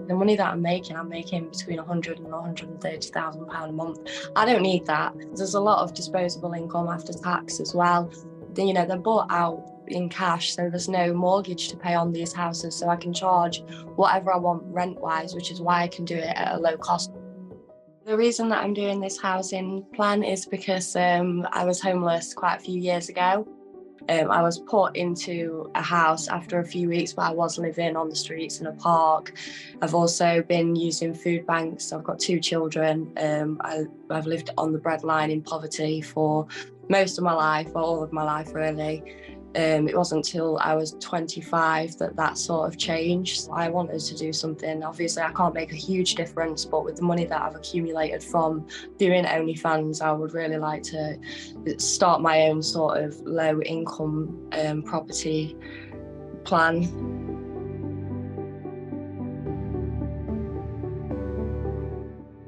The money that I'm making between £100,000 and £130,000 a month. I don't need that. There's a lot of disposable income after tax as well. They're bought out in cash, so there's no mortgage to pay on these houses, so I can charge whatever I want rent-wise, which is why I can do it at a low cost. The reason that I'm doing this housing plan is because I was homeless quite a few years ago. I was put into a house after a few weeks, but I was living on the streets in a park. I've also been using food banks. I've got 2 children. I've lived on the breadline in poverty for most of my life, or all of my life really. It wasn't until I was 25 that sort of changed. So I wanted to do something. Obviously, I can't make a huge difference, but with the money that I've accumulated from doing OnlyFans, I would really like to start my own sort of low income property plan.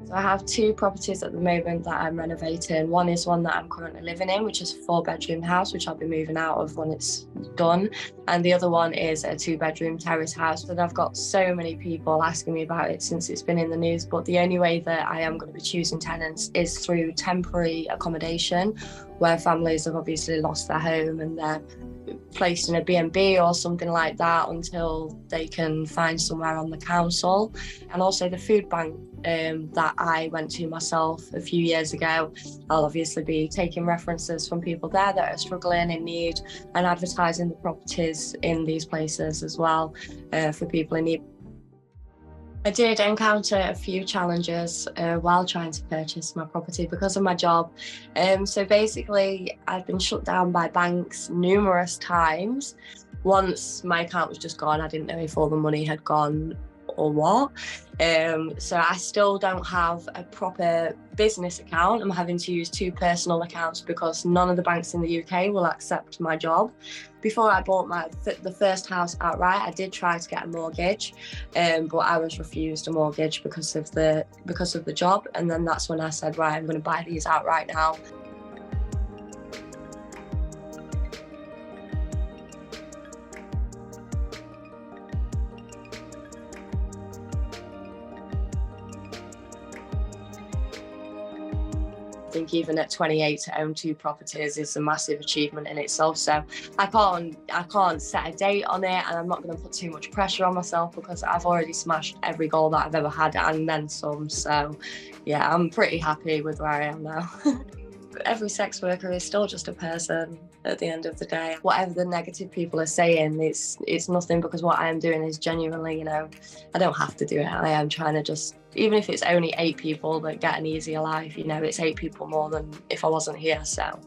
So I have 2 properties at the moment that I'm renovating. One is one that I'm currently living in, which is a 4-bedroom house, which I'll be moving out of when it's done. And the other one is a 2-bedroom terrace house. And I've got so many people asking me about it since it's been in the news. But the only way that I am going to be choosing tenants is through temporary accommodation, where families have obviously lost their home and they're placed in a B&B or something like that until they can find somewhere on the council. And also the food bank that I went to myself a few years ago, I'll obviously be taking references from people there that are struggling, in need, and advertising the properties in these places as well for people in need. I did encounter a few challenges while trying to purchase my property because of my job. So basically, I've been shut down by banks numerous times. Once my account was just gone, I didn't know if all the money had gone or what. So I still don't have a proper business account. I'm having to use 2 personal accounts because none of the banks in the UK will accept my job. Before I bought the first house outright, I did try to get a mortgage, but I was refused a mortgage because of the job. And then that's when I said, right, I'm going to buy these outright now. I think even at 28 to own 2 properties is a massive achievement in itself. So I can't set a date on it, and I'm not going to put too much pressure on myself because I've already smashed every goal that I've ever had and then some. So yeah, I'm pretty happy with where I am now. Every sex worker is still just a person at the end of the day. Whatever the negative people are saying, it's nothing, because what I am doing is genuinely, I don't have to do it. I am trying to just, even if it's only 8 people that get an easier life, it's 8 people more than if I wasn't here, so.